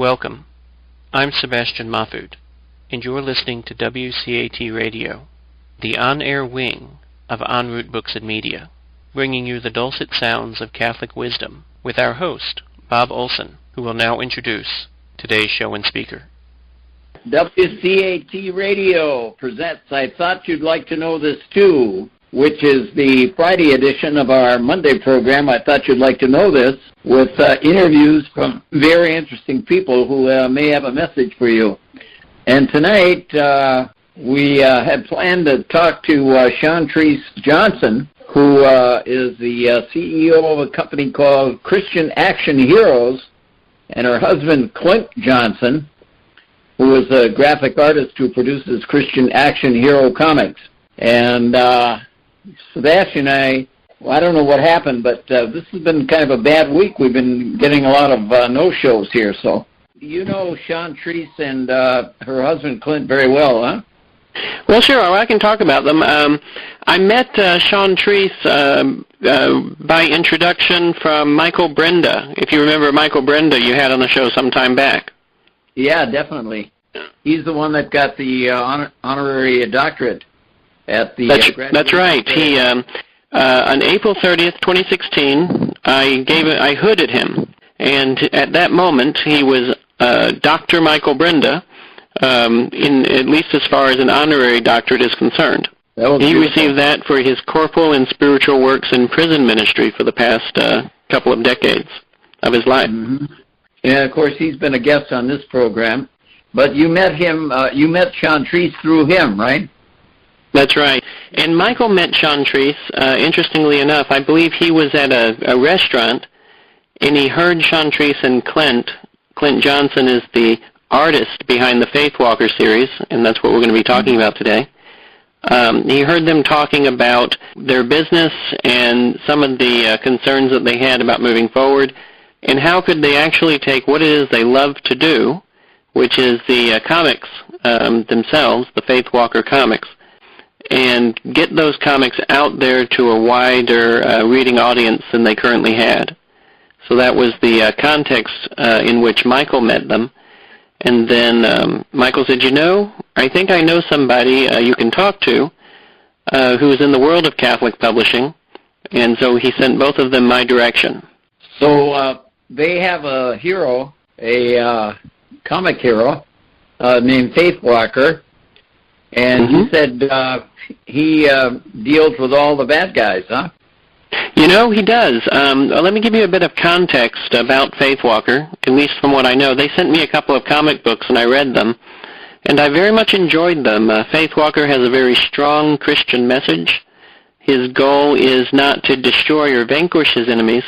Welcome. I'm Sebastian Mahfood, and you're listening to WCAT Radio, the on-air wing of En route Books and Media, bringing you the dulcet sounds of Catholic wisdom with our host, Bob Olson, who will now introduce today's show and speaker. WCAT Radio presents I Thought You'd Like to Know This Too, which is the Friday edition of our Monday program, I Thought You'd Like to Know This, with interviews from very interesting people who may have a message for you. And tonight, we had planned to talk to Chantrice Johnson, who is the CEO of a company called Christian Action Heroes, and her husband, Clint Johnson, who is a graphic artist who produces Christian Action Hero comics. And Sebastian and I don't know what happened, but this has been kind of a bad week. We've been getting a lot of no-shows here. So you know Chantrice and her husband, Clint, very well, huh? Well, sure. I can talk about them. I met Chantrice by introduction from Michael Brenda. If you remember Michael Brenda, you had on the show some time back. Yeah, definitely. He's the one that got the honorary doctorate at the... That's right. He on April 30th, 2016, I hooded him, and at that moment he was Dr. Michael Brenda, in at least as far as an honorary doctorate is concerned. He received that for his corporal and spiritual works in prison ministry for the past couple of decades of his life. Mm-hmm. And of course, he's been a guest on this program. But you met him. You met Chantrice through him, right? That's right. And Michael met Chantrice, interestingly enough, I believe he was at a restaurant, and he heard Chantrice and Clint. Clint Johnson is the artist behind the Faith Walker series, and that's what we're going to be talking about today. He heard them talking about their business and some of the concerns that they had about moving forward, and how could they actually take what it is they love to do, which is the comics themselves, the Faith Walker comics, and get those comics out there to a wider reading audience than they currently had. So that was the context in which Michael met them. And then Michael said, I think I know somebody you can talk to who's in the world of Catholic publishing. And so he sent both of them my direction. So they have a hero, a comic hero named Faith Walker, and he said he deals with all the bad guys, huh? He does. Let me give you a bit of context about Faith Walker, at least from what I know. They sent me a couple of comic books, and I read them, and I very much enjoyed them. Faith Walker has a very strong Christian message. His goal is not to destroy or vanquish his enemies,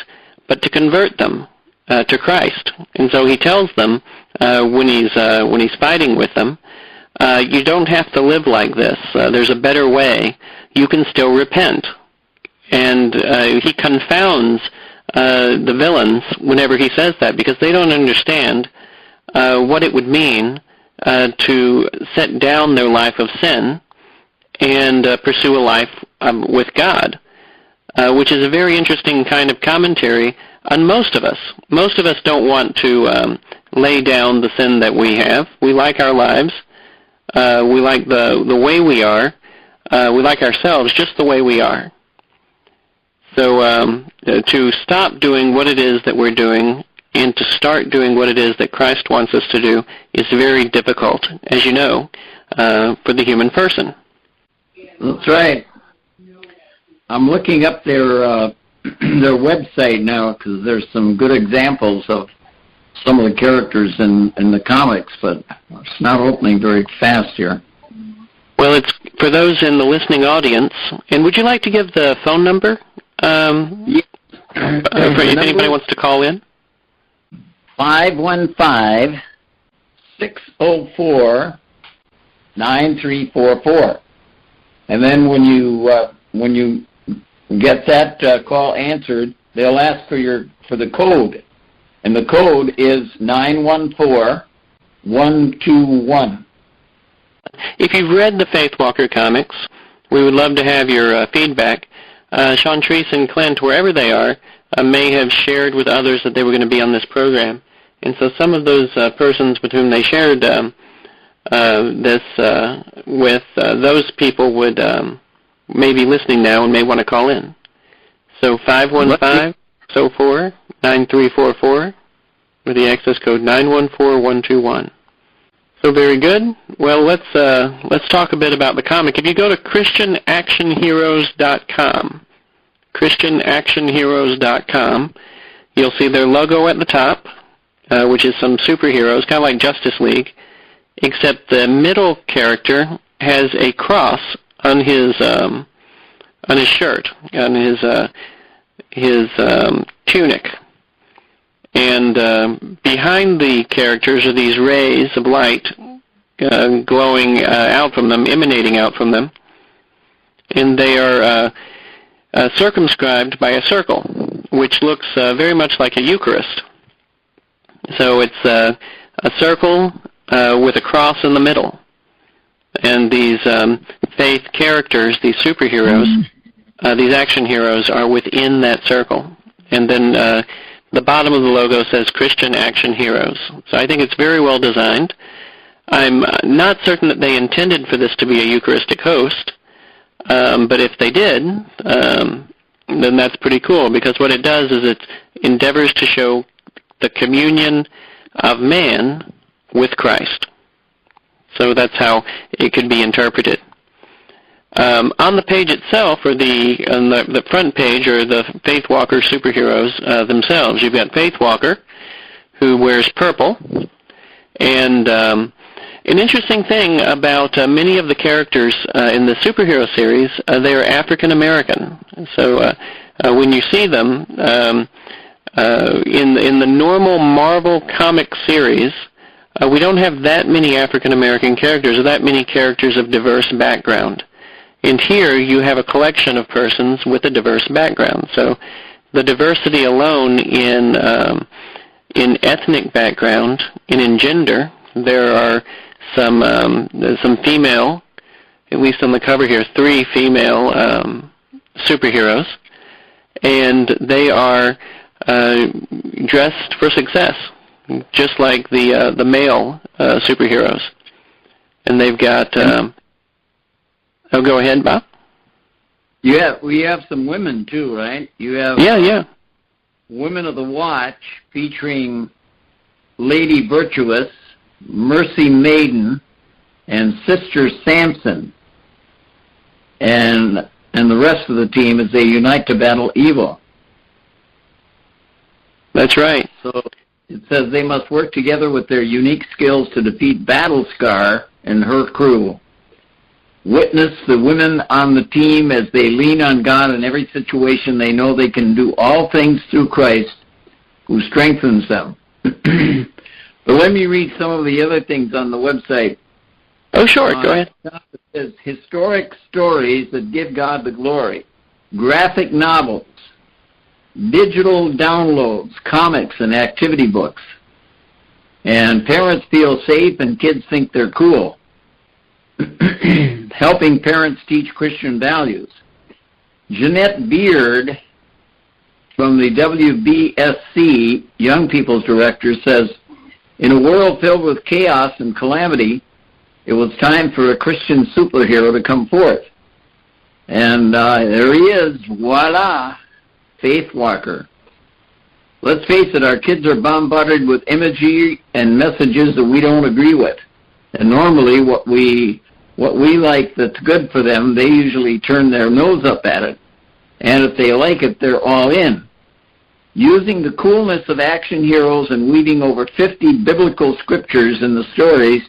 but to convert them to Christ. And so he tells them when he's fighting with them, you don't have to live like this. There's a better way. You can still repent. And he confounds the villains whenever he says that, because they don't understand what it would mean to set down their life of sin and pursue a life with God, which is a very interesting kind of commentary on most of us. Most of us don't want to lay down the sin that we have. We like our lives. We like the way we are. We like ourselves just the way we are. So to stop doing what it is that we're doing and to start doing what it is that Christ wants us to do is very difficult, as you know, for the human person. That's right. I'm looking up their website now because there's some good examples of some of the characters in the comics, but it's not opening very fast here. Well, it's for those in the listening audience. And would you like to give the phone number if anybody wants to call in? 515-604-9344. And then when you get that call answered, they'll ask for the code. And the code is 914121. If you've read the Faith Walker comics, we would love to have your feedback. Chantrice and Clint, wherever they are, may have shared with others that they were going to be on this program. And so some of those persons with whom they shared this with, those people would may be listening now and may want to call in. So 515-04-9344 with the access code 914121. So very good. Well, let's talk a bit about the comic. If you go to ChristianActionHeroes.com, ChristianActionHeroes.com, you'll see their logo at the top, which is some superheroes, kind of like Justice League, except the middle character has a cross on his shirt, on his tunic. And behind the characters are these rays of light glowing out from them, emanating out from them. And they are circumscribed by a circle, which looks very much like a Eucharist. So it's a circle with a cross in the middle. And these faith characters, these superheroes, these action heroes, are within that circle. And then the bottom of the logo says Christian Action Heroes. So I think it's very well designed. I'm not certain that they intended for this to be a Eucharistic host, but if they did, then that's pretty cool, because what it does is it endeavors to show the communion of man with Christ. So that's how it could be interpreted. On the page itself, or on the front page, are the Faith Walker superheroes themselves. You've got Faith Walker, who wears purple, and an interesting thing about many of the characters in the superhero series, they are African American. So when you see them in the normal Marvel comic series, we don't have that many African American characters, or that many characters of diverse background. And here you have a collection of persons with a diverse background. So the diversity alone in ethnic background and in gender, there are some female, at least on the cover here, 3 female superheroes, and they are dressed for success, just like the male superheroes. And they've got... Oh, go ahead, Bob. Yeah, we have some women too, right? You have Women of the Watch featuring Lady Virtuous, Mercy Maiden, and Sister Samson, and the rest of the team as they unite to battle evil. That's right. So it says they must work together with their unique skills to defeat Battlescar and her crew. Witness the women on the team as they lean on God in every situation. They know they can do all things through Christ, who strengthens them. But let me read some of the other things on the website. Oh, sure. Go ahead. It says historic stories that give God the glory, graphic novels, digital downloads, comics, and activity books. And parents feel safe and kids think they're cool. Helping parents teach Christian values. Jeanette Beard from the WBSC Young People's Director says, in a world filled with chaos and calamity, it was time for a Christian superhero to come forth. And there he is, voila, Faith Walker. Let's face it, our kids are bombarded with imagery and messages that we don't agree with. And normally what we like that's good for them, they usually turn their nose up at it. And if they like it, they're all in. Using the coolness of action heroes and weaving over 50 biblical scriptures in the stories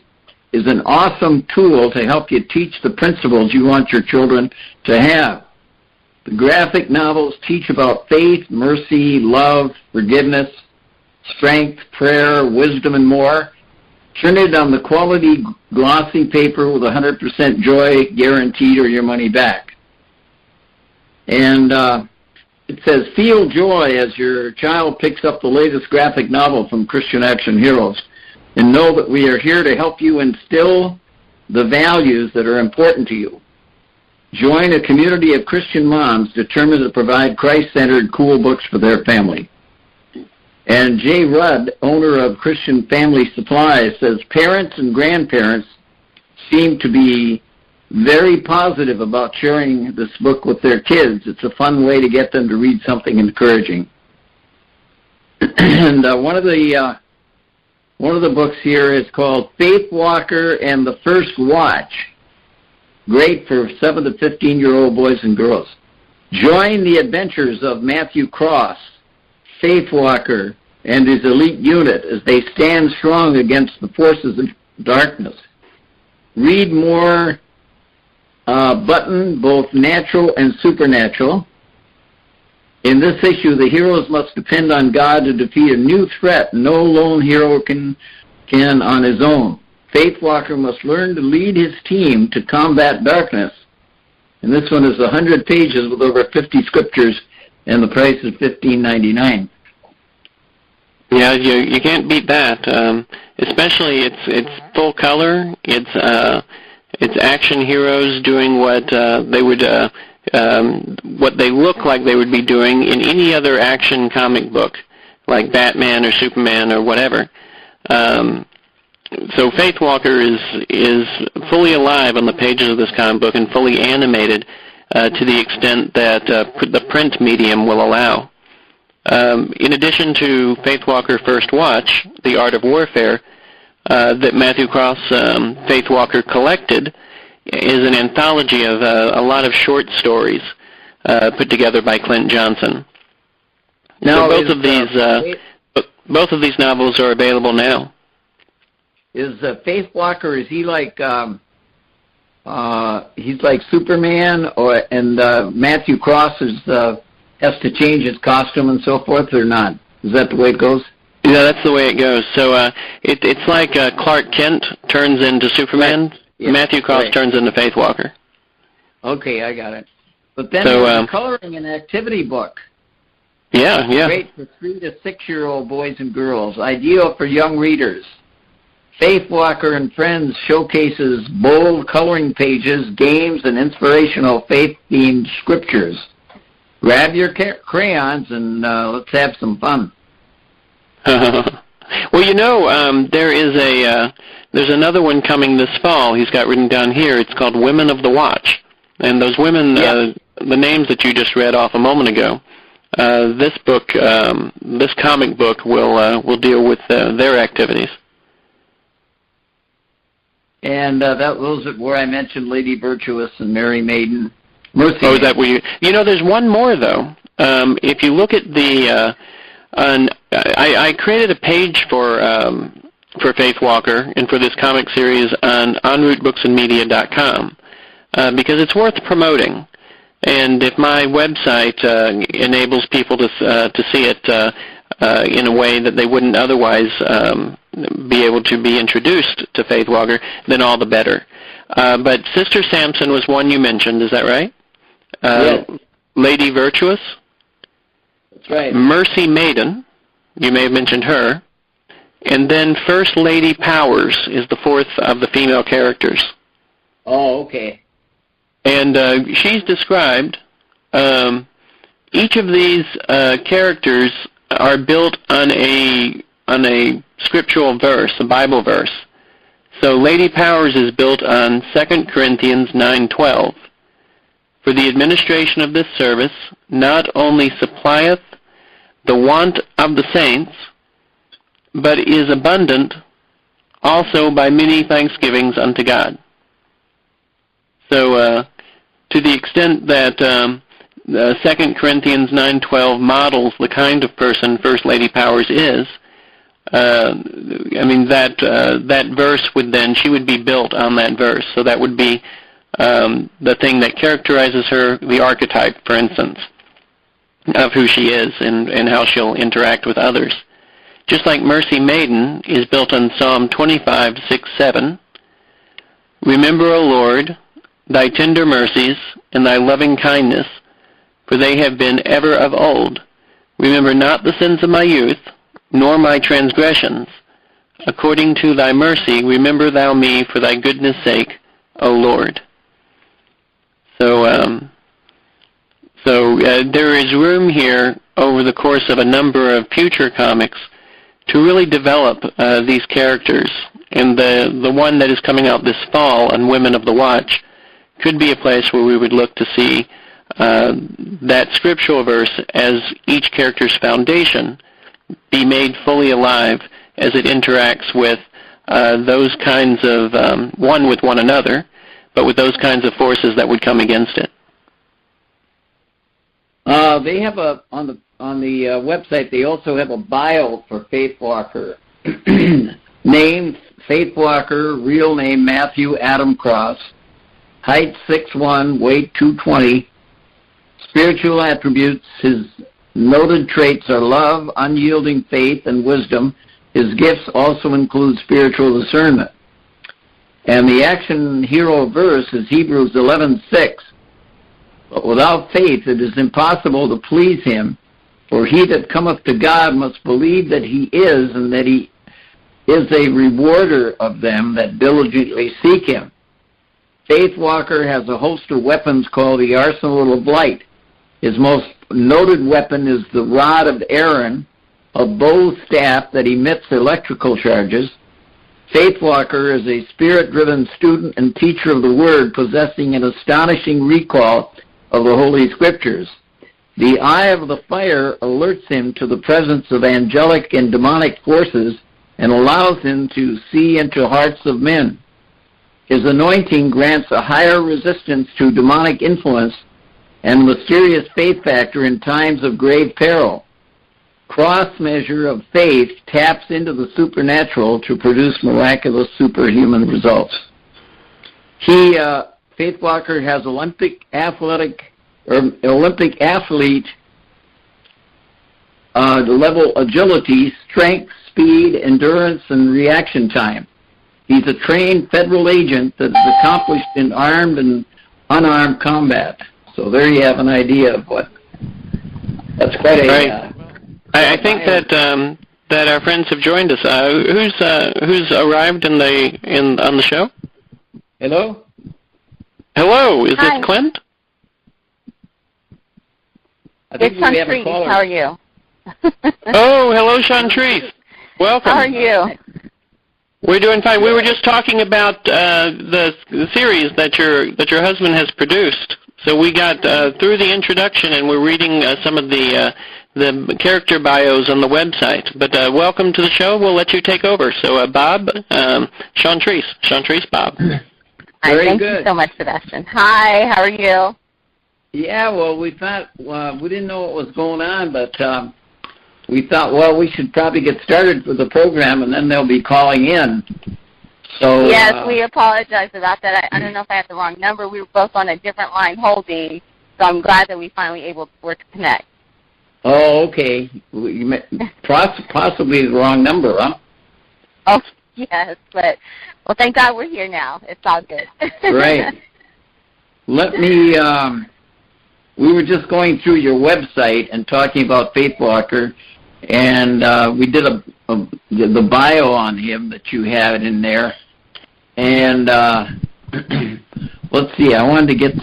is an awesome tool to help you teach the principles you want your children to have. The graphic novels teach about faith, mercy, love, forgiveness, strength, prayer, wisdom, and more. Printed on the quality glossy paper with 100% joy guaranteed or your money back. And it says, feel joy as your child picks up the latest graphic novel from Christian Action Heroes. And know that we are here to help you instill the values that are important to you. Join a community of Christian moms determined to provide Christ-centered, cool books for their family. And Jay Rudd, owner of Christian Family Supply, says parents and grandparents seem to be very positive about sharing this book with their kids. It's a fun way to get them to read something encouraging. And one of the books here is called Faith Walker and the First Watch. Great for 7 to 15-year-old boys and girls. Join the adventures of Matthew Cross, Faith Walker, and his elite unit as they stand strong against the forces of darkness. Read more Button, both natural and supernatural. In this issue, the heroes must depend on God to defeat a new threat no lone hero can on his own. Faith Walker must learn to lead his team to combat darkness. And this one is 100 pages with over 50 scriptures, and the price is $15.99. Yeah, you can't beat that. Especially it's full color. It's action heroes doing what they would what they look like they would be doing in any other action comic book, like Batman or Superman or whatever. So Faith Walker is fully alive on the pages of this comic book and fully animated to the extent that the print medium will allow. In addition to Faith Walker First Watch, The Art of Warfare, that Matthew Cross Faith Walker collected, is an anthology of a lot of short stories put together by Clint Johnson. Now, so both of these novels are available now. Is Faith Walker, is he like he's like Superman, and Matthew Cross has to change his costume and so forth, or not? Is that the way it goes? Yeah, that's the way it goes. So it's like Clark Kent turns into Superman. Right. Yeah. Matthew Cross turns into Faith Walker. Okay, I got it. But then there's a coloring and activity book. Yeah. Great for 3 to 6-year-old boys and girls. Ideal for young readers. Faith Walker and Friends showcases bold coloring pages, games, and inspirational faith-themed scriptures. Grab your crayons and let's have some fun. Well, there's another one coming this fall. He's got written down here. It's called Women of the Watch. And those women, the names that you just read off a moment ago, this comic book will deal with their activities. And those are where I mentioned Lady Virtuous and Mary Maiden. Mercy. Oh, is that where you? There's one more though. If you look at the, I created a page for Faith Walker and for this comic series on enroutebooksandmedia.com because it's worth promoting. And if my website enables people to see it in a way that they wouldn't otherwise be able to be introduced to Faith Walker, then all the better. But Sister Samson was one you mentioned, is that right? Yes. Lady Virtuous? That's right. Mercy Maiden, you may have mentioned her. And then First Lady Powers is the fourth of the female characters. Oh, okay. And she's described, each of these characters are built on a scriptural verse, a Bible verse. So Lady Powers is built on 2 Corinthians 9:12. For the administration of this service not only supplieth the want of the saints, but is abundant also by many thanksgivings unto God. So to the extent that 2 Corinthians 9:12 models the kind of person First Lady Powers is, that verse would then, she would be built on that verse. So that would be the thing that characterizes her, the archetype, for instance, of who she is and how she'll interact with others. Just like Mercy Maiden is built on Psalm 25:6-7. Remember, O Lord, thy tender mercies and thy loving kindness, for they have been ever of old. Remember not the sins of my youth, nor my transgressions. According to thy mercy, remember thou me for thy goodness' sake, O Lord. So So there is room here over the course of a number of future comics to really develop these characters. And the one that is coming out this fall on Women of the Watch could be a place where we would look to see that scriptural verse as each character's foundation be made fully alive as it interacts with those kinds of, one with one another, but with those kinds of forces that would come against it. They have on the website. They also have a bio for Faith Walker. Name Faith Walker, real name Matthew Adam Cross, height 6'1", weight 220. Spiritual attributes: his noted traits are love, unyielding faith, and wisdom. His gifts also include spiritual discernment. And the action hero verse is Hebrews 11:6. But without faith it is impossible to please him, for he that cometh to God must believe that he is, and that he is a rewarder of them that diligently seek him. Faith Walker has a host of weapons called the Arsenal of Light. His most noted weapon is the rod of Aaron, a bow staff that emits electrical charges. Faith Walker is a spirit-driven student and teacher of the Word, possessing an astonishing recall of the Holy Scriptures. The eye of the fire alerts him to the presence of angelic and demonic forces and allows him to see into hearts of men. His anointing grants a higher resistance to demonic influence and mysterious faith factor in times of grave peril. Cross measure of faith taps into the supernatural to produce miraculous superhuman results. Faith Walker has Olympic athlete level agility, strength, speed, endurance, and reaction time. He's a trained federal agent that is accomplished in armed and unarmed combat. So there you have an idea of what. That's quite a. Right. I think that our friends have joined us. Who's arrived on the show? Hello. Hello. Is Hi. it Clint? It's Chantrice. How are you? Oh, hello, Chantrice. Welcome. How are you? We're doing fine. We were just talking about the series that your husband has produced. So we got through the introduction, and we're reading some of the character bios on the website. But welcome to the show. We'll let you take over. So Bob, Chantrice, Bob. Very good. Thank you so much, Sebastian. Hi. How are you? Yeah. Well, we thought we didn't know what was going on, but we thought, well, we should probably get started with the program, and then they'll be calling in. So yes, we apologize about that. I don't know if I have the wrong number. We were both on a different line holding, so I'm glad that we finally were to connect. Oh, okay. Possibly the wrong number, huh? Oh, yes, but well, thank God we're here now. It's all good. Right. Let me. We were just going through your website and talking about Faith Walker, and we did the bio on him that you had in there. And let's see, I wanted to get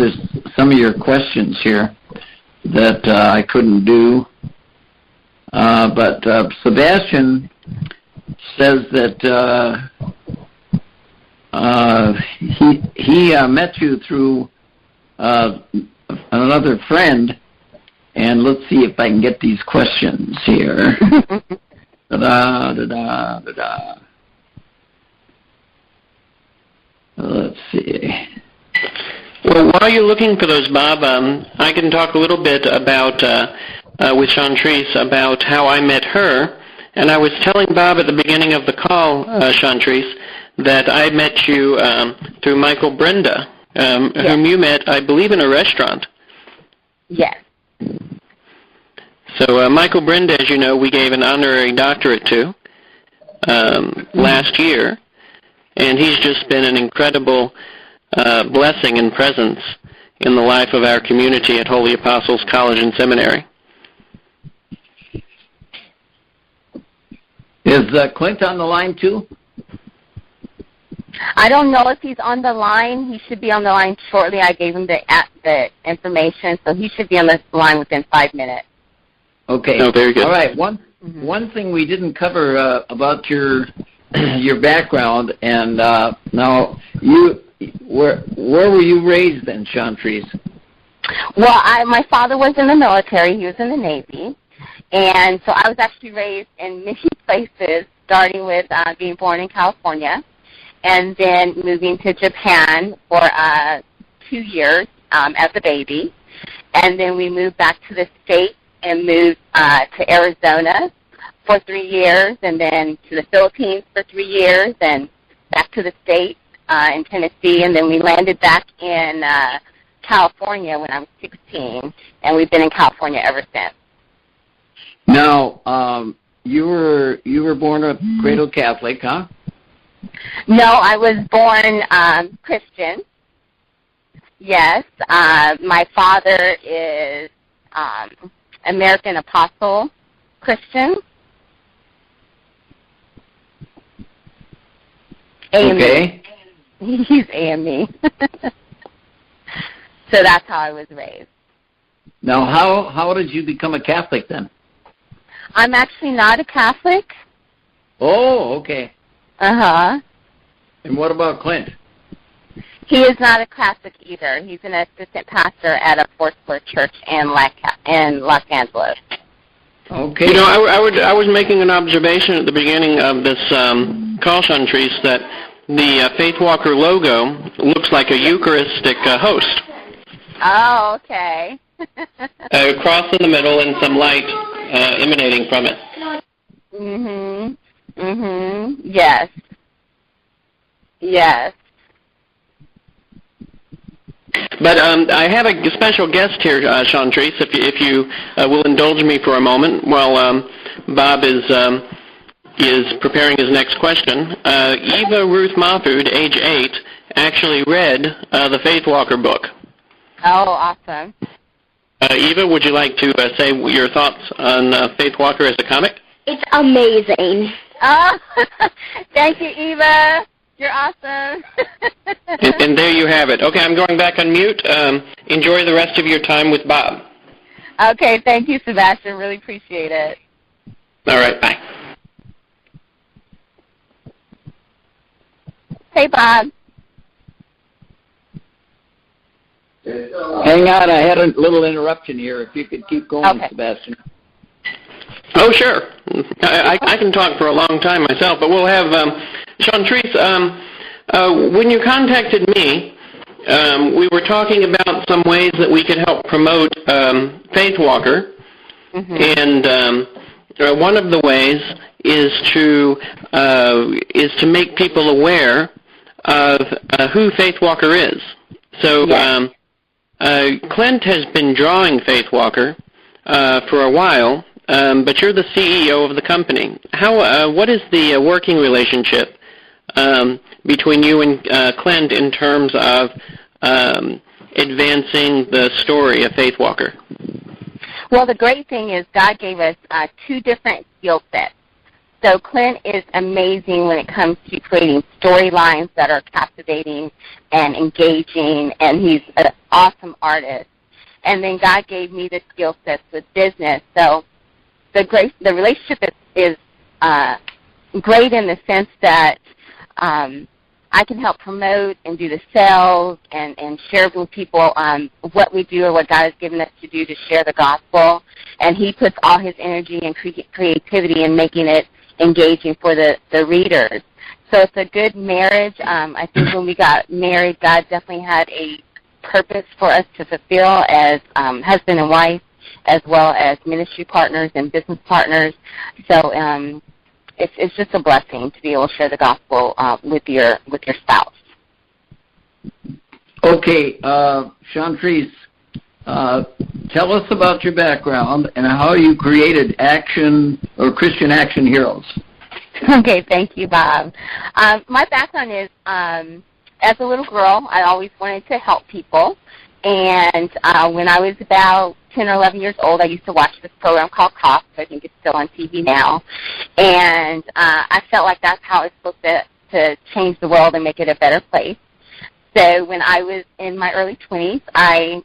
some of your questions here that I couldn't do. But Sebastian says that he met you through another friend, and let's see if I can get these questions here. Let's see. Well, while you're looking for those, Bob, I can talk a little bit about with Chantrice about how I met her. And I was telling Bob at the beginning of the call, Chantrice, that I met you through Michael Brenda, Yes. whom you met, I believe, in a restaurant. Yes. So Michael Brenda, as you know, we gave an honorary doctorate to last year, and he's just been an incredible blessing and presence in the life of our community at Holy Apostles College and Seminary. Is Clint on the line too? I don't know if he's on the line. He should be on the line shortly. I gave him the information, so he should be on the line within 5 minutes. Okay. Oh, very good. All right. One thing we didn't cover about your background, and now where were you raised then, Chantrice? Well, my father was in the military. He was in the Navy. And so I was actually raised in many places, starting with being born in California and then moving to Japan for 2 years as a baby. And then we moved back to the States and moved to Arizona for 3 years, and then to the Philippines for 3 years, and back to the States in Tennessee, and then we landed back in California when I was 16, and we've been in California ever since. Now, you were born a cradle Catholic, huh? No, I was born Christian. Yes, my father is American Apostle Christian. AME. Okay. He's AME. So that's how I was raised. Now, how did you become a Catholic then? I'm actually not a Catholic. Oh, okay. Uh-huh. And what about Clint? He is not a Catholic either. He's an assistant pastor at a Foursquare church in Los Angeles. Okay. You know, I was making an observation at the beginning of this call, Chantrice, that the Faith Walker logo looks like a Eucharistic host. Oh, okay. A cross in the middle and some light emanating from it. Yes. Yes. But I have a special guest here, Chantrice, if you will indulge me for a moment while Bob is preparing his next question. Eva Ruth Mahfood, age 8, actually read the Faith Walker book. Oh, awesome. Eva, would you like to say your thoughts on Faith Walker as a comic? It's amazing. Oh, thank you, Eva. You're awesome. and there you have it. Okay, I'm going back on mute. Enjoy the rest of your time with Bob. Okay, thank you, Sebastian. Really appreciate it. All right, bye. Hey, Bob. Hang on, I had a little interruption here. If you could keep going, Okay. Sebastian. Oh, sure. I can talk for a long time myself, but we'll have Chantrice. When you contacted me, we were talking about some ways that we could help promote Faith Walker, and one of the ways is to make people aware of who Faith Walker is. So Clint has been drawing Faith Walker for a while. But you're the CEO of the company. What is the working relationship between you and Clint in terms of advancing the story of Faith Walker? Well, the great thing is God gave us 2 different skill sets. So Clint is amazing when it comes to creating storylines that are captivating and engaging, and he's an awesome artist. And then God gave me the skill sets with business. So the relationship is great in the sense that I can help promote and do the sales and share with people what we do or what God has given us to do to share the gospel. And he puts all his energy and creativity in making it engaging for the readers. So it's a good marriage. I think when we got married, God definitely had a purpose for us to fulfill as husband and wife, as well as ministry partners and business partners. So it's just a blessing to be able to share the gospel with your spouse. Okay, Chantrice, tell us about your background and how you created action or Christian action heroes. Okay, thank you, Bob. My background is, as a little girl, I always wanted to help people. And when I was about 10 or 11 years old, I used to watch this program called Cops. I think it's still on TV now. And I felt like that's how it's supposed to to change the world and make it a better place. So when I was in my early 20s, I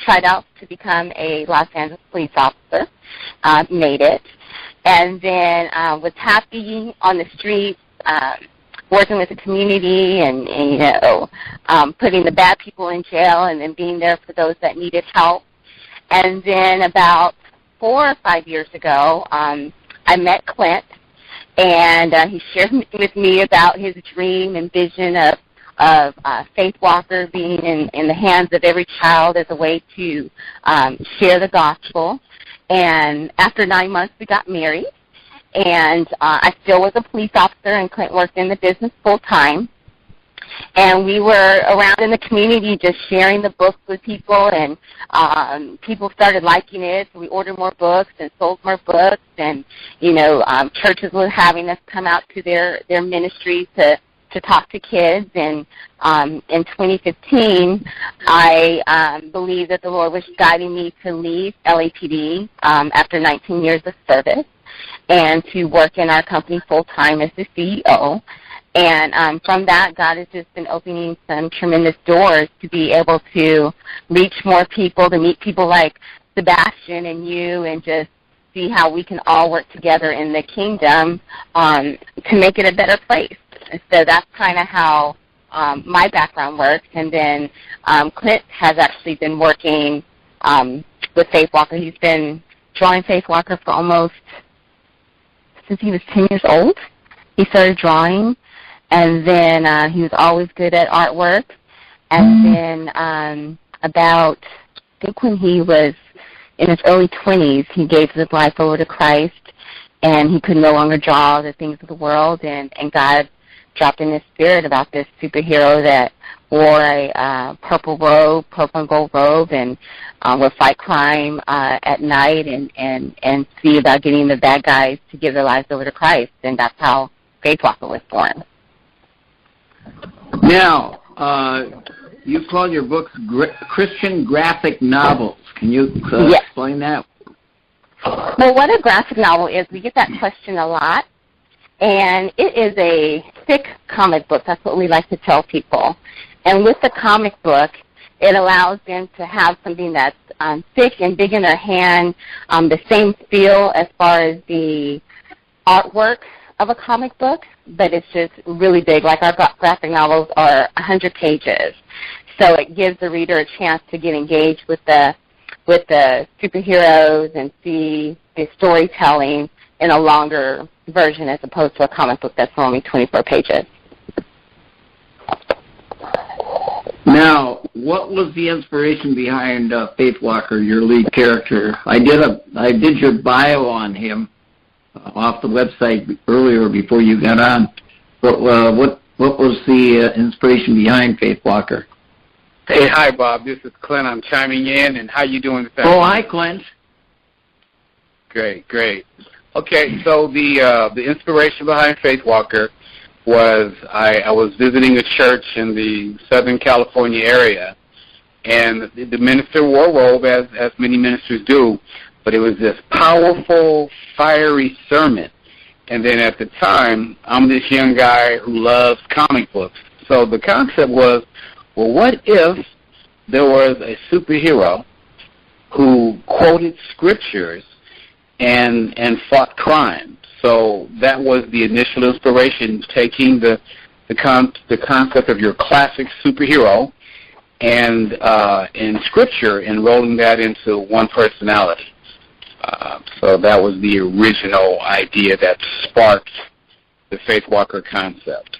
tried out to become a Los Angeles police officer, made it, and then was happy on the streets, working with the community and putting the bad people in jail and then being there for those that needed help. And then about 4 or 5 years ago, I met Clint, and he shared with me about his dream and vision of Faith Walker being in the hands of every child as a way to share the gospel. And after 9 months, we got married. And I still was a police officer, and Clint worked in the business full-time. And we were around in the community just sharing the books with people, and people started liking it, so we ordered more books and sold more books. And, churches were having us come out to their ministries to talk to kids. And in 2015, I believe that the Lord was guiding me to leave LAPD after 19 years of service and to work in our company full-time as the CEO. And from that, God has just been opening some tremendous doors to be able to reach more people, to meet people like Sebastian and you, and just see how we can all work together in the kingdom to make it a better place. And so that's kind of how my background works. And then Clint has actually been working with Faith Walker. He's been drawing Faith Walker for almost since he was 10 years old. He started drawing, and then he was always good at artwork. And then about, I think when he was in his early 20s, he gave his life over to Christ, and he could no longer draw the things of the world, and God dropped in his spirit about this superhero that wore a purple and gold robe, and would fight crime at night and see about getting the bad guys to give their lives over to Christ. And that's how Faith Walker was born. Now, you call your books Christian graphic novels. Can you Yes. explain that? Well, what a graphic novel is, we get that question a lot. And it is a thick comic book. That's what we like to tell people. And with the comic book, it allows them to have something that's thick and big in their hand, the same feel as far as the artwork of a comic book, but it's just really big. Like our graphic novels are 100 pages. So it gives the reader a chance to get engaged with the superheroes and see the storytelling in a longer version as opposed to a comic book that's only 24 pages. Now, what was the inspiration behind Faith Walker, your lead character? I did your bio on him off the website earlier before you got on. But what was the inspiration behind Faith Walker? Hey, hi, Bob. This is Clint. I'm chiming in, and how you doing this afternoon? Oh, hi, Clint. Great. Okay, so the inspiration behind Faith Walker was I was visiting a church in the Southern California area, and the minister wore a robe, as many ministers do, but it was this powerful, fiery sermon. And then at the time, I'm this young guy who loves comic books. So the concept was, well, what if there was a superhero who quoted scriptures and fought crime? So that was the initial inspiration, taking the concept of your classic superhero and in scripture and rolling that into one personality. So that was the original idea that sparked the Faith Walker concept.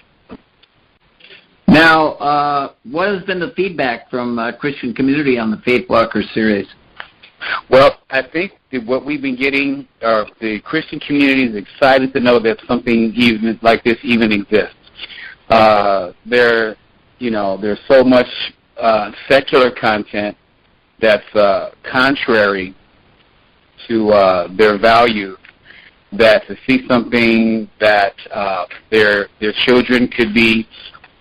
Now, what has been the feedback from Christian community on the Faith Walker series? Well, I think that what we've been getting, the Christian community is excited to know that something even like this even exists. There's so much secular content that's contrary to their values, that to see something that their children could be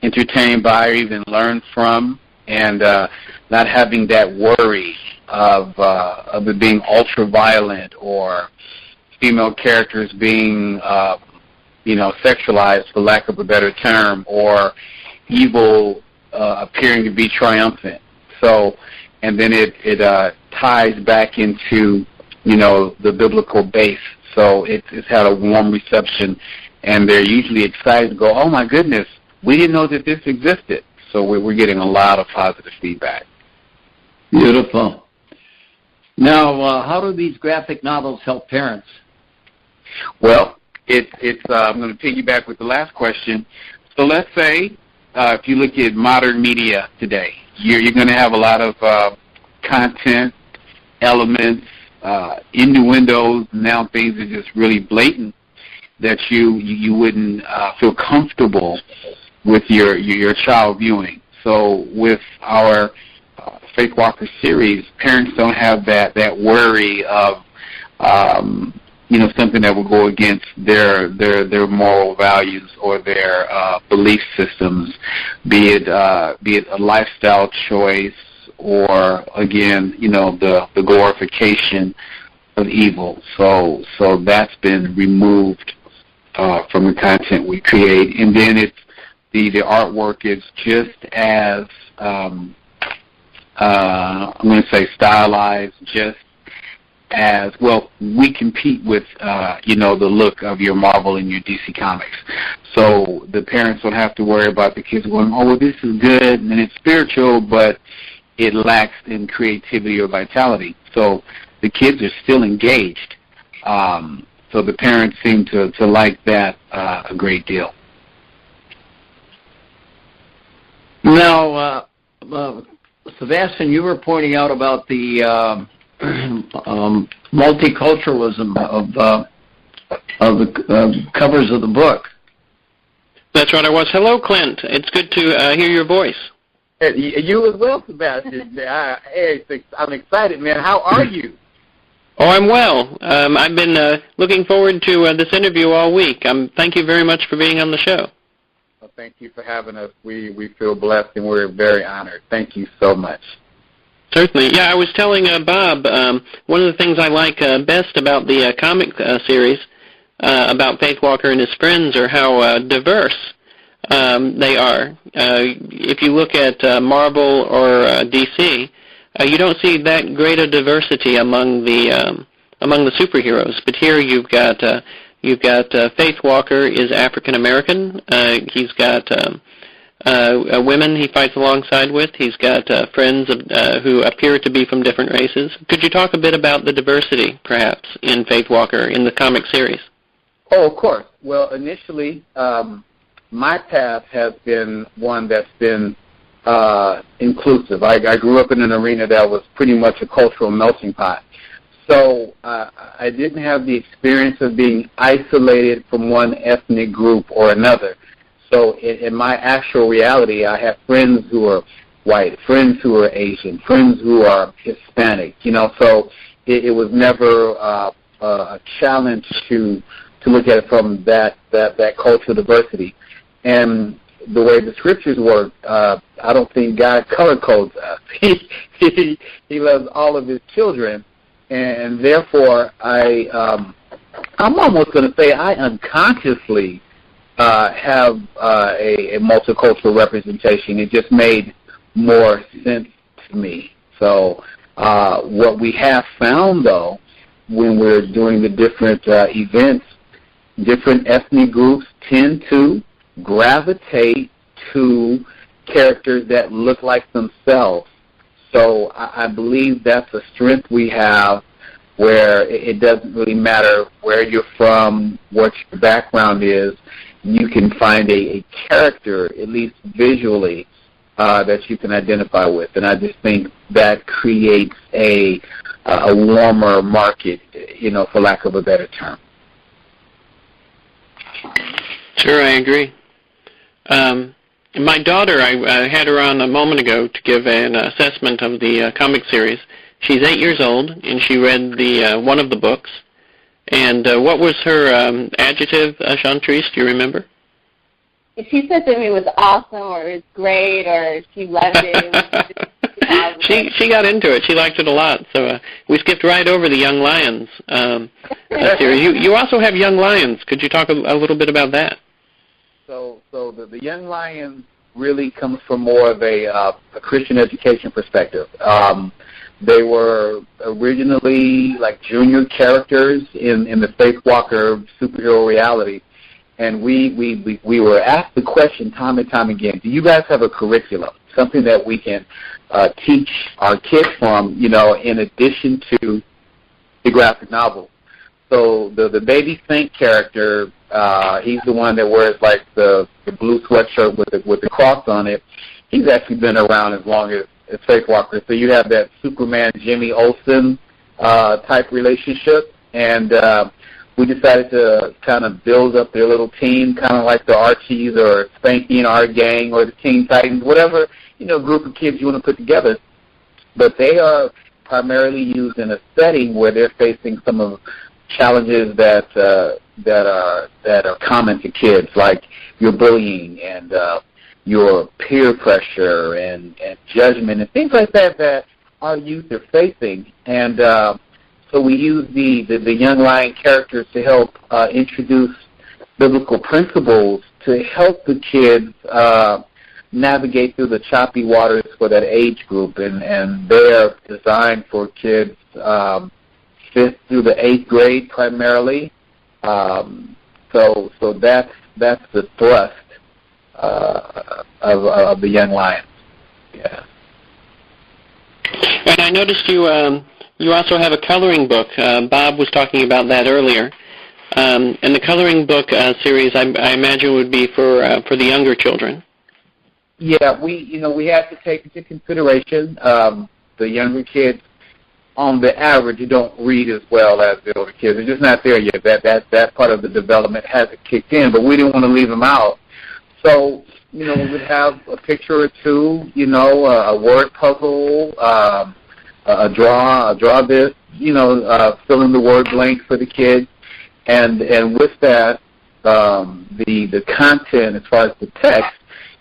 entertained by or even learn from, and not having that worry of it being ultra violent or female characters being sexualized, for lack of a better term, or evil appearing to be triumphant. So, and then it ties back into, the biblical base. So it's had a warm reception, and they're usually excited to go, oh my goodness, we didn't know that this existed. So we're getting a lot of positive feedback. Beautiful. Now, how do these graphic novels help parents? Well, I'm going to piggyback with the last question. So let's say if you look at modern media today, you're going to have a lot of content, elements, innuendos. Now things are just really blatant that you wouldn't feel comfortable with your child viewing. So with our Faith Walker series, parents don't have that worry of something that will go against their moral values or their belief systems, be it a lifestyle choice or again the glorification of evil. So that's been removed from the content we create, and then it's the artwork is just as I'm going to say stylized, just as well. We compete with the look of your Marvel and your DC Comics, so the parents don't have to worry about the kids going, oh well, this is good and it's spiritual, but it lacks in creativity or vitality. So the kids are still engaged. So the parents seem to like that a great deal. Now, Sebastian, you were pointing out about the multiculturalism of the covers of the book. That's right, I was. Hello, Clint. It's good to hear your voice. You as well, Sebastian. I'm excited, man. How are you? Oh, I'm well. I've been looking forward to this interview all week. Thank you very much for being on the show. Well, thank you for having us. We feel blessed, and we're very honored. Thank you so much. Certainly. Yeah, I was telling Bob, one of the things I like best about the comic series about Faith Walker and his friends are how diverse they are. If you look at Marvel or DC, you don't see that great a diversity among the superheroes. But here you've got Faith Walker is African American. He's got women he fights alongside with. He's got friends who appear to be from different races. Could you talk a bit about the diversity, perhaps, in Faith Walker in the comic series? Oh, of course. Well, initially, my path has been one that's been inclusive. I grew up in an arena that was pretty much a cultural melting pot. So I didn't have the experience of being isolated from one ethnic group or another. So in my actual reality, I have friends who are white, friends who are Asian, friends who are Hispanic. So it was never a challenge to look at it from that cultural diversity. And the way the scriptures work, I don't think God color codes us. He loves all of his children, and therefore I'm almost going to say I unconsciously have a multicultural representation. It just made more sense to me. So what we have found, though, when we're doing the different events, different ethnic groups tend to gravitate to characters that look like themselves. So I believe that's a strength we have, where it doesn't really matter where you're from, what your background is. You can find a character, at least visually, that you can identify with. And I just think that creates a warmer market, for lack of a better term. Sure, I agree. My daughter, I had her on a moment ago to give an assessment of the comic series. She's 8 years old, and she read one of the books. And what was her adjective, Chantrice? Do you remember? She said to me it was awesome, or it was great, or she loved it. It was she got into it. She liked it a lot. So we skipped right over the Young Lions series. You also have Young Lions. Could you talk a little bit about that? So the Young Lions really comes from more of a Christian education perspective. They were originally like junior characters in the Faith Walker superhero reality. And we were asked the question time and time again, do you guys have a curriculum, something that we can teach our kids from, in addition to the graphic novel? So the baby Saint character, he's the one that wears like the blue sweatshirt with the cross on it. He's actually been around as long as Faith Walker. So you have that Superman Jimmy Olson type relationship, and we decided to kind of build up their little team, kind of like the Archies or Spanky and Our Gang or the Teen Titans, whatever, group of kids you want to put together. But they are primarily used in a setting where they're facing some of the challenges that are common to kids, like your bullying and your peer pressure and judgment and things like that our youth are facing. And so we use the Young Lion characters to help introduce biblical principles to help the kids navigate through the choppy waters for that age group. And they're designed for kids 5th through the 8th grade primarily. So that's the thrust of the Young Lions. Yeah. And I noticed you also have a coloring book. Bob was talking about that earlier. And the coloring book series, I imagine, would be for the younger children. Yeah, we have to take into consideration the younger kids. On the average, you don't read as well as the older kids. They're just not there yet. That part of the development hasn't kicked in, but we didn't want to leave them out. So, we would have a picture or two, a word puzzle, a draw this, fill in the word blank for the kids, and with that, the content as far as the text,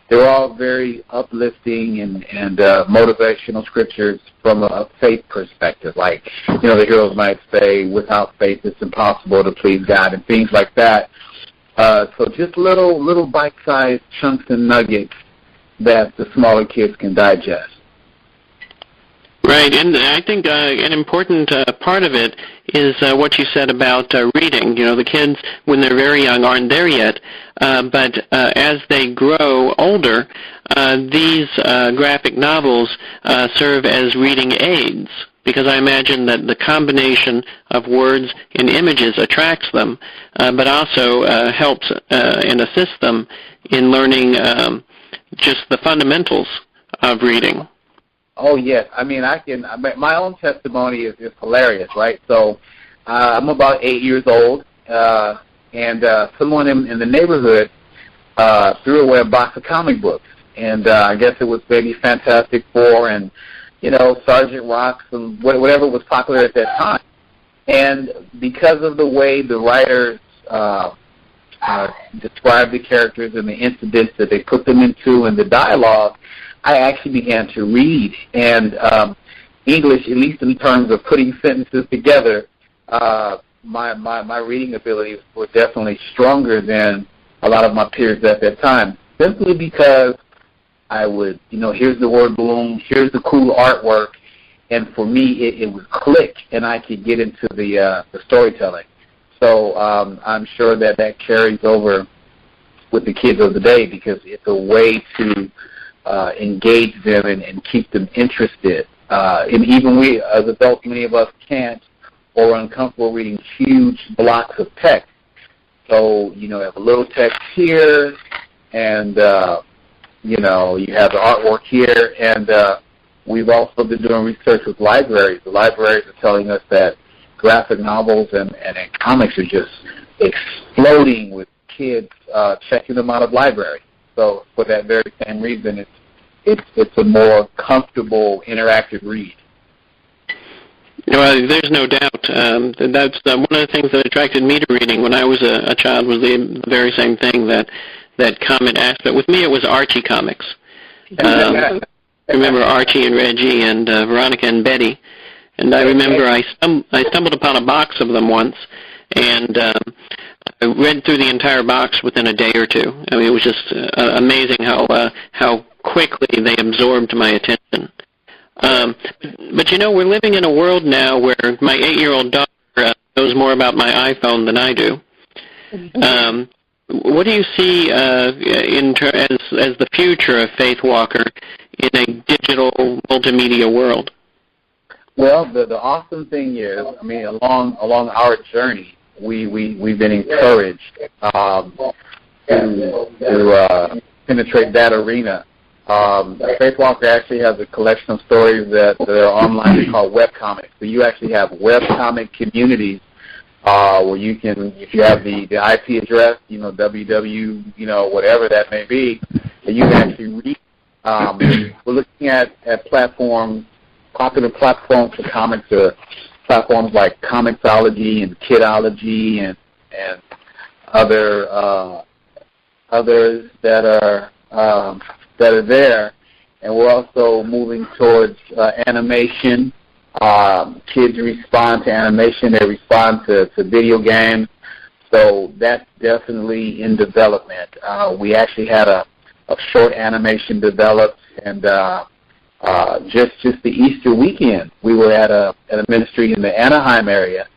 they're all very uplifting and motivational scriptures from a faith perspective. Like, the heroes might say, without faith it's impossible to please God, and things like that. So just little bite-sized chunks and nuggets that the smaller kids can digest. Right, and I think an important part of it is what you said about reading. The kids, when they're very young, aren't there yet, but as they grow older, these graphic novels serve as reading aids, because I imagine that the combination of words and images attracts them, but also helps and assists them in learning just the fundamentals of reading. Oh, yes. I mean, my own testimony is hilarious, right? So I'm about 8 years old, and someone in the neighborhood threw away a box of comic books. And I guess it was maybe Fantastic Four and, Sergeant Rocks and whatever was popular at that time. And because of the way the writers described the characters and the incidents that they put them into and the dialogue, I actually began to read, and English, at least in terms of putting sentences together, my reading abilities were definitely stronger than a lot of my peers at that time, simply because I would, here's the word balloon, here's the cool artwork, and for me it would click, and I could get into the storytelling. So I'm sure that carries over with the kids of the day, because it's a way to engage them and keep them interested. And even we, as adults, many of us can't or are uncomfortable reading huge blocks of text. So, you have a little text here, and, you have the artwork here. And we've also been doing research with libraries. The libraries are telling us that graphic novels and comics are just exploding with kids checking them out of libraries. So for that very same reason, it's a more comfortable, interactive read. Well, there's no doubt. That's one of the things that attracted me to reading when I was a child, was the very same thing, that comment aspect. With me, it was Archie comics. remember Archie and Reggie and Veronica and Betty. And I remember I stumbled upon a box of them once, and I read through the entire box within a day or two. I mean, it was just amazing how quickly they absorbed my attention. But we're living in a world now where my 8-year-old daughter knows more about my iPhone than I do. What do you see as the future of Faith Walker in a digital multimedia world? Well, the awesome thing is, I mean, along our journey, we've been encouraged to penetrate that arena. Faith Walker actually has a collection of stories that are online. They're called webcomics. So you actually have webcomic communities where you can, if you have the IP address, www, whatever that may be, that you can actually read. We're looking at platforms, popular platforms for comics, platforms like Comixology and Kidology and others that are there, and we're also moving towards animation. Kids respond to animation; they respond to video games. So that's definitely in development. We actually had a short animation developed, and just the Easter weekend, we were at a ministry in the Anaheim area,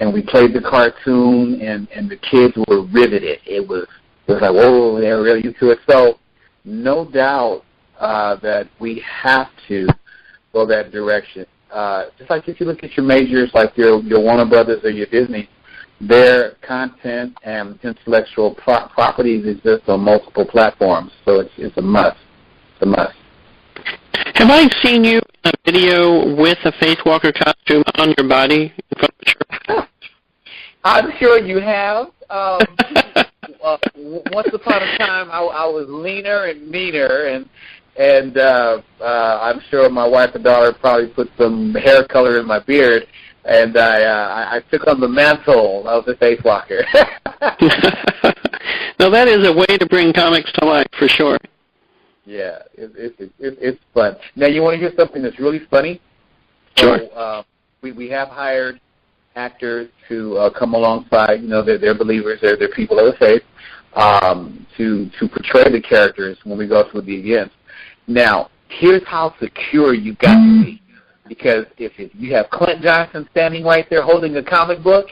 and we played the cartoon, and the kids were riveted. It was like, whoa, they were really into it. So no doubt that we have to go that direction. Just like if you look at your majors, like your Warner Brothers or your Disney, their content and intellectual properties exist on multiple platforms. So it's a must. It's a must. Have I seen you in a video with a Faith Walker costume on your body in front of the church? I'm sure you have. Once upon a time, I was leaner and meaner, and I'm sure my wife and daughter probably put some hair color in my beard, and I took on the mantle of the Faith Walker. Now that is a way to bring comics to life, for sure. Yeah, it's fun. Now, you want to hear something that's really funny? Sure. So, we have hired actors to come alongside. They're believers. They're people of the faith to portray the characters when we go through the events. Now, here's how secure you got to be, because if you have Clint Johnson standing right there holding a comic book,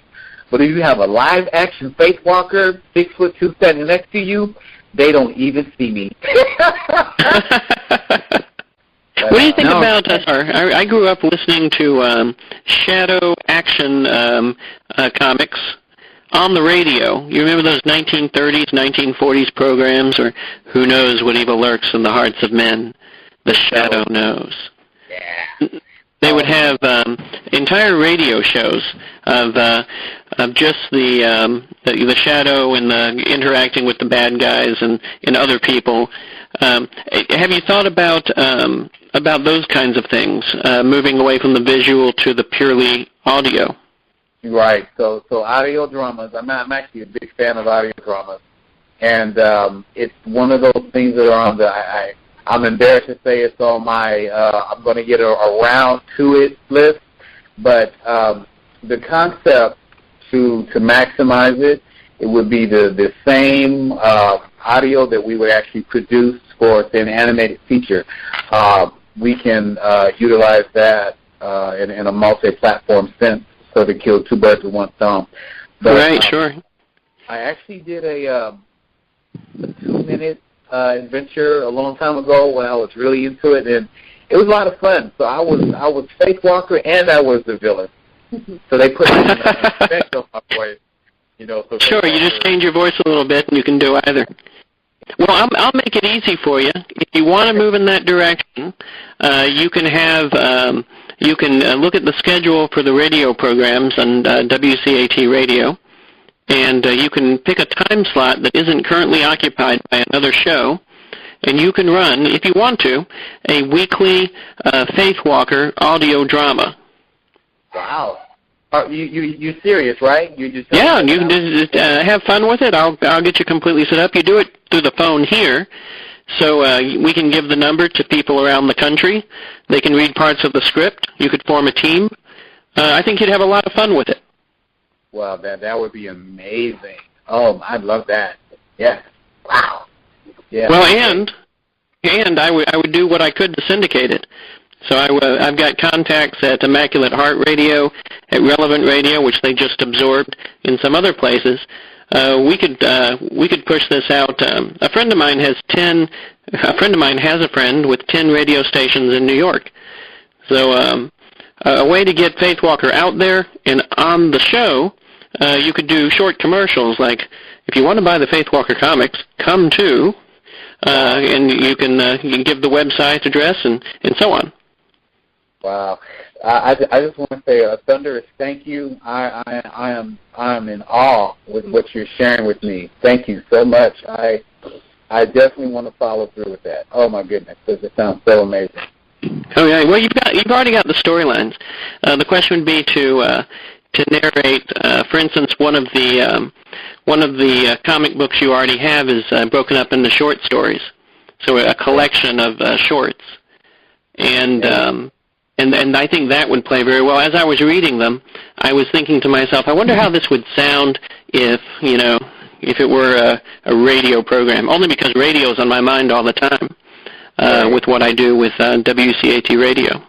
but if you have a live-action Faith Walker, 6'2", standing next to you, they don't even see me. What do you think about I grew up listening to shadow action comics on the radio. You remember those 1930s, 1940s programs, or Who Knows What Evil Lurks in the Hearts of Men? The Shadow Knows. Yeah. They would have entire radio shows of just the shadow and the interacting with the bad guys and other people. Have you thought about those kinds of things, moving away from the visual to the purely audio? Right. So audio dramas. I'm actually a big fan of audio dramas, and it's one of those things that are on the. I'm embarrassed to say it's on my I'm going to get around to it list, but the concept to maximize it would be the same audio that we would actually produce for, say, an animated feature. We can utilize that in a multi-platform sense, so to kill two birds with one stone. But, right, sure. I actually did a 2-minute adventure a long time ago when I was really into it, and it was a lot of fun. So I was Faith Walker and I was the villain. So they put an effect on my voice, So sure, you just change your voice a little bit, and you can do either. Well, I'll make it easy for you. If you want to move in that direction, you can have you can look at the schedule for the radio programs on WCAT Radio. And you can pick a time slot that isn't currently occupied by another show, and you can run, if you want to, a weekly Faith Walker audio drama. Wow. You're serious, right? Yeah, you can just have fun with it. I'll get you completely set up. You do it through the phone here, So we can give the number to people around the country. They can read parts of the script. You could form a team. I think you'd have a lot of fun with it. Well, that would be amazing. Oh, I'd love that. Yeah. Wow. Yeah. Well, and I would do what I could to syndicate it. So I've got contacts at Immaculate Heart Radio, at Relevant Radio, which they just absorbed, in some other places. We could push this out. A friend of mine has a friend with 10 radio stations in New York. So a way to get Faith Walker out there and on the show, you could do short commercials like, if you want to buy the Faith Walker comics, come to, and you can give the website address and so on. Wow. I just want to say a thunderous thank you. I am in awe with what you're sharing with me. Thank you so much. I definitely want to follow through with that. Oh my goodness, it sounds so amazing. Oh yeah. Well, you've already got the storylines. The question would be to narrate. For instance, one of the comic books you already have is broken up into short stories. So a collection of shorts, and I think that would play very well. As I was reading them, I was thinking to myself, I wonder how this would sound if it were a radio program. Only because radio is on my mind all the time with what I do with WCAT Radio.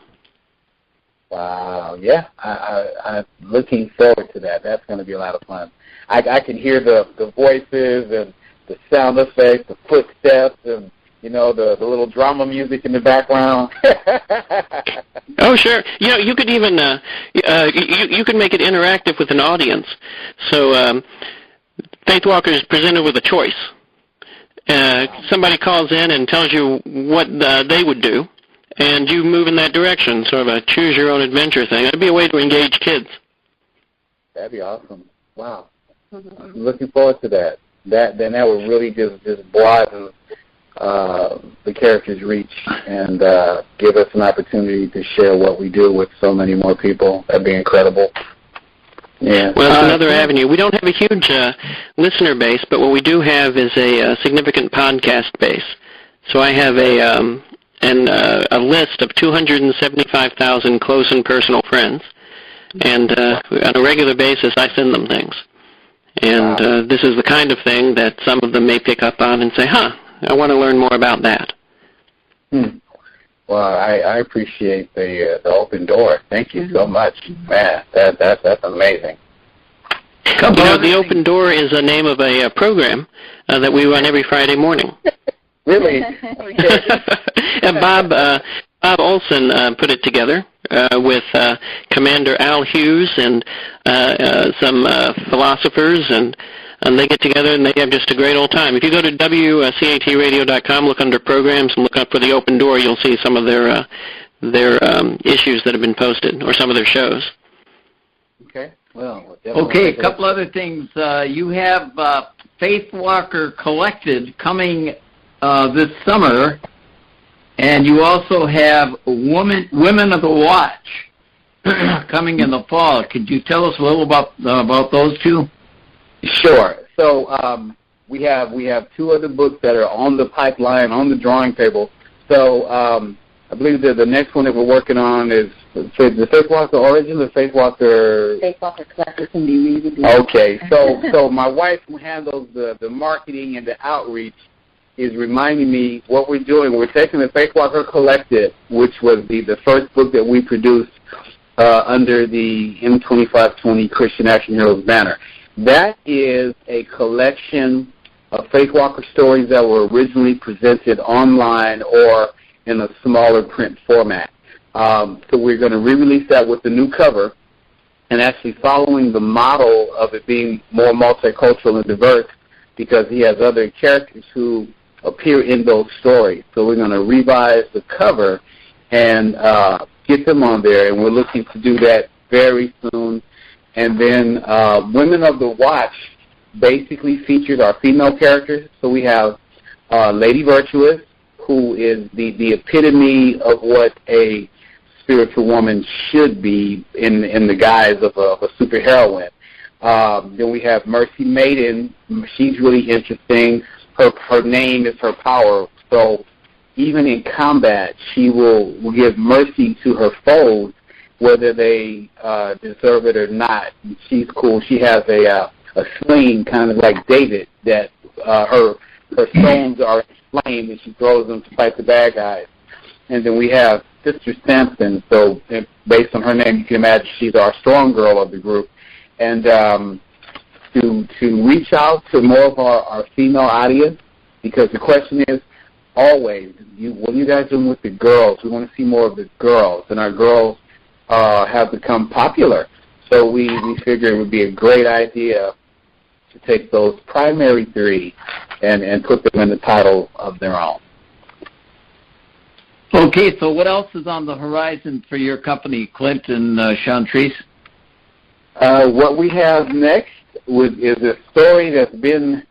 Wow, yeah, I'm looking forward to that. That's going to be a lot of fun. I can hear the voices and the sound effects, the footsteps, and the little drama music in the background. Oh, sure. You could even you could make it interactive with an audience. So Faith Walker is presented with a choice. Somebody calls in and tells you what they would do, and you move in that direction, sort of a choose-your-own-adventure thing. That'd be a way to engage kids. That'd be awesome. Wow. I'm looking forward to that. That would really just broaden the character's reach and give us an opportunity to share what we do with so many more people. That'd be incredible. Yeah. Well, it's another avenue. We don't have a huge listener base, but what we do have is a significant podcast base. So I have a list of 275,000 close and personal friends, and on a regular basis I send them things. And this is the kind of thing that some of them may pick up on and say, I want to learn more about that. Well, I appreciate the open door. Thank you so much. Man, that's amazing. The Open Door is the name of a program that we run every Friday morning. Really? And Bob Olson put it together with Commander Al Hughes and some philosophers, and they get together and they have just a great old time. If you go to WCATradio.com, look under programs and look up for the Open Door, you'll see some of their issues that have been posted, or some of their shows. Okay. Well, okay, a couple other things. You have Faith Walker Collected coming this summer, and you also have Women of the Watch coming in the fall. Could you tell us a little about those two? Sure. So we have two other books that are on the pipeline, on the drawing table. So I believe that the next one that we're working on is the Faith Walker Origin, the Faith Walker Classics and DVD. Okay. So my wife, who handles the marketing and the outreach, is reminding me what we're doing. We're taking the Faith Walker Collected, which was the first book that we produced under the M2520 Christian Action Heroes banner. That is a collection of Faith Walker stories that were originally presented online or in a smaller print format. So we're going to re-release that with the new cover, and actually following the model of it being more multicultural and diverse, because he has other characters who appear in those stories. So we're going to revise the cover and get them on there, and we're looking to do that very soon. And then Women of the Watch basically features our female characters. So we have Lady Virtuous, who is the epitome of what a spiritual woman should be in the guise of a superheroine. Then we have Mercy Maiden. She's really interesting. Her name is her power. So even in combat, she will give mercy to her foes, whether they deserve it or not. And she's cool. She has a sling, kind of like David, that her stones are flame, and she throws them to fight the bad guys. And then we have Sister Sampson. So based on her name, you can imagine she's our strong girl of the group. And to reach out to more of our female audience, because the question is always, what are you guys doing with the girls? We want to see more of the girls, and our girls have become popular. So we figured it would be a great idea to take those primary three and put them in the title of their own. Okay, so what else is on the horizon for your company, Clint and Chantrice? What we have next is a story that's been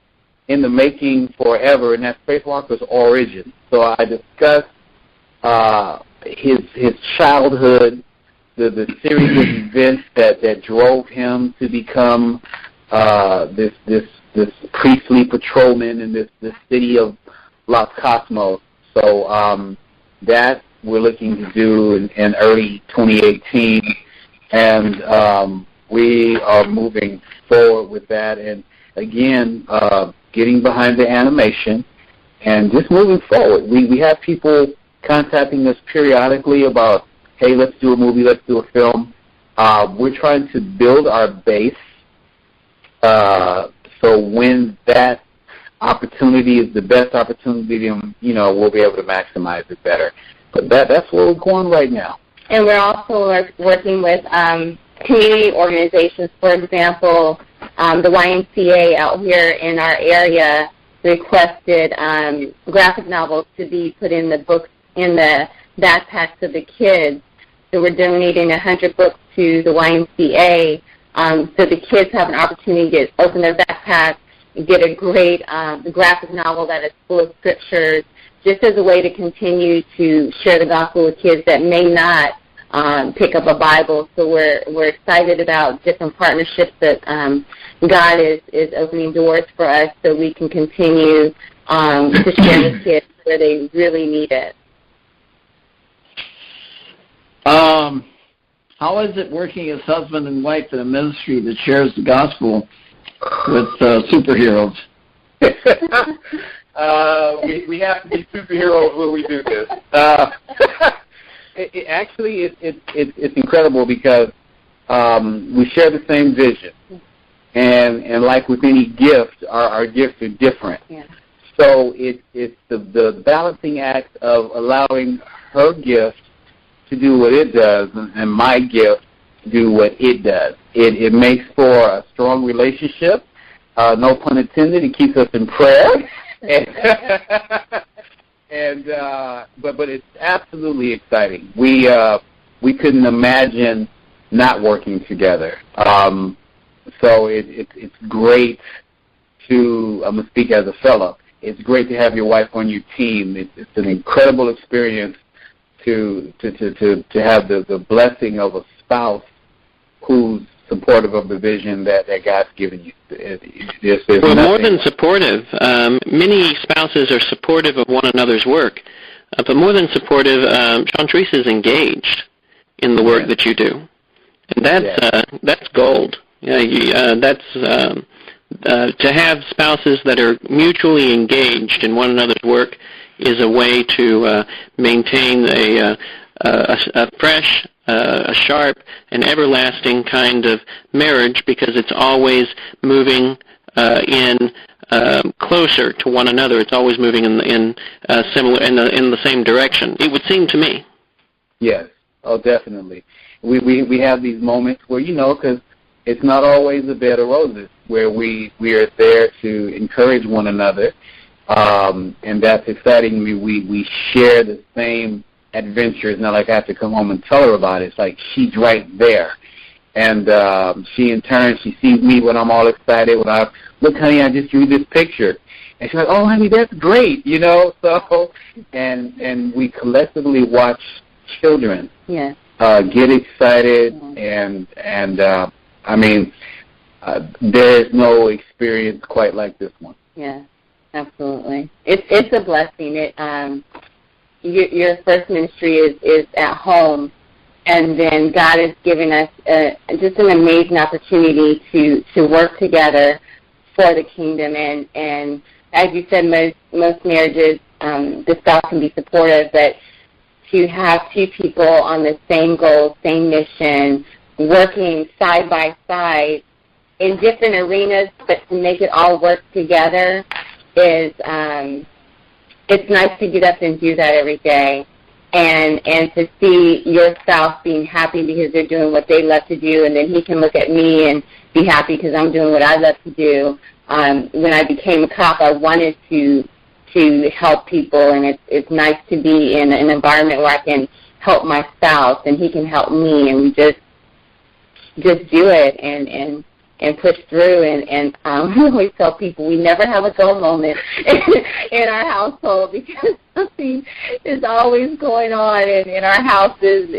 in the making forever, and that's Faithwalker's origin. So I discussed his childhood, the series of events that drove him to become this priestly patrolman in this city of Los Cosmos. So that we're looking to do in early 2018, and we are moving forward with that. And again, getting behind the animation and just moving forward. We have people contacting us periodically about, hey, let's do a movie, let's do a film. We're trying to build our base so when that opportunity is the best opportunity, then, we'll be able to maximize it better. But that's where we're going right now. And we're also working with community organizations. For example, the YMCA out here in our area requested graphic novels to be put in the books, in the backpacks of the kids. So we're donating 100 books to the YMCA so the kids have an opportunity to open their backpacks, get a great graphic novel that is full of scriptures, just as a way to continue to share the gospel with kids that may not pick up a Bible. So we're excited about different partnerships that God is opening doors for us so we can continue to share with kids where they really need it. How is it working as husband and wife in a ministry that shares the gospel with superheroes? We have to be superheroes when we do this. It's incredible because we share the same vision, and like with any gift, our gifts are different. Yeah. So it's the balancing act of allowing her gift to do what it does and my gift to do what it does. It makes for a strong relationship. No pun intended. It keeps us in prayer. But it's absolutely exciting. We couldn't imagine not working together. So it's great to, I'm going to speak as a fellow, it's great to have your wife on your team. It's an incredible experience to have the blessing of a spouse who's supportive of the vision that God's given you. Well, more than supportive, many spouses are supportive of one another's work, but more than supportive, Chantrice is engaged in the work that you do, and that's gold. That's to have spouses that are mutually engaged in one another's work is a way to maintain a fresh, a sharp, and everlasting kind of marriage, because it's always moving in closer to one another. It's always moving in similar in the same direction. It would seem to me. Yes. Oh, definitely. We have these moments where, because it's not always a bed of roses, where we are there to encourage one another, and that's exciting. We share the same adventures. Not like I have to come home and tell her about it. It's like she's right there, and she in turn, she sees me when I'm all excited. When look, honey, I just drew this picture, and she's like, oh, honey, that's great, So, and we collectively watch children get excited, and I mean, there is no experience quite like this one. Yeah. Absolutely. It's a blessing. Your first ministry is at home, and then God has given us just an amazing opportunity to work together for the kingdom. And as you said, most marriages, the spouse can be supportive, but to have two people on the same goal, same mission, working side by side in different arenas, but to make it all work together is it's nice to get up and do that every day, and to see your spouse being happy because they're doing what they love to do, and then he can look at me and be happy because I'm doing what I love to do. When I became a cop, I wanted to help people, and it's nice to be in an environment where I can help my spouse and he can help me, and we just do it and push through. And I always tell people we never have a dull moment in our household because something is always going on, and our house is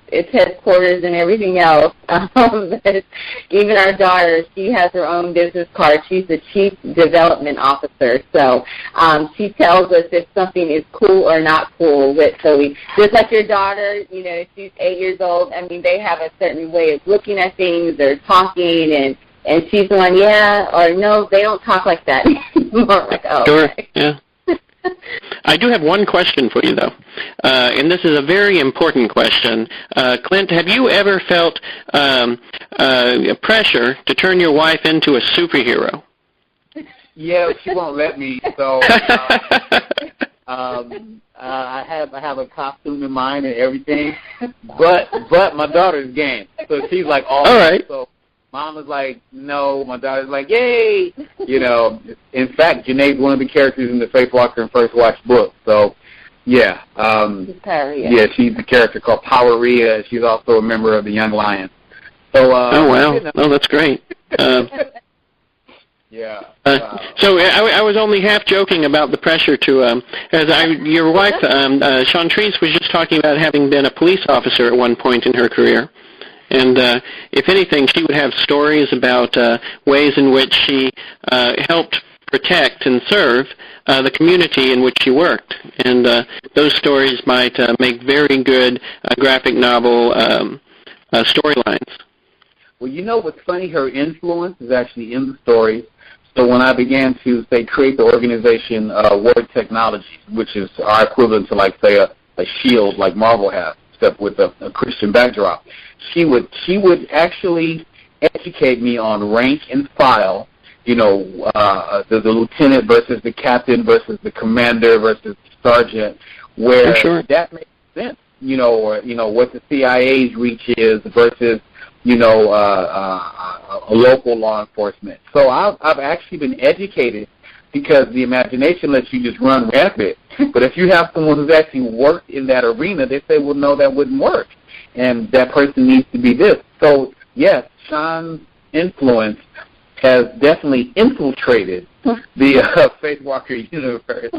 it's headquarters and everything else. But even our daughter, she has her own business card. She's the Chief Development Officer. So she tells us if something is cool or not cool. So we, just like your daughter, she's 8 years old. I mean, they have a certain way of looking at things or talking, and she's going, yeah, or no, they don't talk like that. More like, oh, sure, okay. Yeah. I do have one question for you, though, and this is a very important question. Clint, have you ever felt pressure to turn your wife into a superhero? Yeah, she won't let me. So I have a costume in mind and everything, but my daughter's game. So she's like, all right. So Mom was like, no. My daughter's like, yay. In fact, Janae's one of the characters in the Faith Walker and First Watch book. So, yeah. Yeah, she's the character called Poweria. She's also a member of the Young Lions. So, oh, wow. Oh, that's great. Yeah. So I was only half joking about the pressure to, your wife, Chantrice, was just talking about having been a police officer at one point in her career. And if anything, she would have stories about ways in which she helped protect and serve the community in which she worked. And those stories might make very good graphic novel storylines. Well, what's funny? Her influence is actually in the story. So when I began to, say, create the organization Word Technologies, which is our equivalent to, like, say, a shield like Marvel has, except with a Christian backdrop, she would actually educate me on rank and file, the lieutenant versus the captain versus the commander versus the sergeant, where that makes sense, or what the CIA's reach is versus a local law enforcement. So I've actually been educated because the imagination lets you just run rampant. But if you have someone who's actually worked in that arena, they say, well, no, that wouldn't work. And that person needs to be this. So, yes, Sean's influence has definitely infiltrated the Faith Walker universe.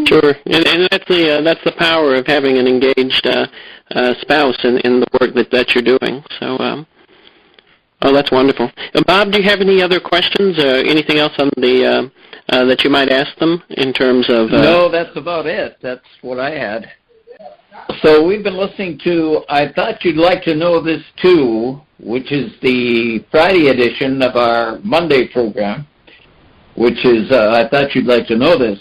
Sure, and that's the power of having an engaged spouse in the work that you're doing. So, that's wonderful. Bob, do you have any other questions? Anything else on the that you might ask them in terms of? No, that's about it. That's what I had. So we've been listening to I Thought You'd Like to Know This Too, which is the Friday edition of our Monday program, which is I Thought You'd Like to Know This,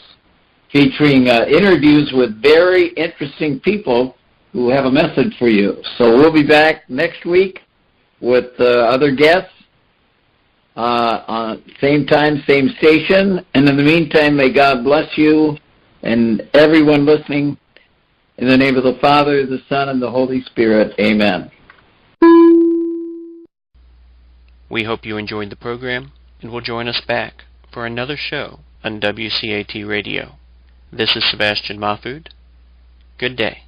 featuring interviews with very interesting people who have a message for you. So we'll be back next week with other guests on same time, same station. And in the meantime, may God bless you and everyone listening. In the name of the Father, the Son, and the Holy Spirit. Amen. We hope you enjoyed the program and will join us back for another show on WCAT Radio. This is Sebastian Mahfood. Good day.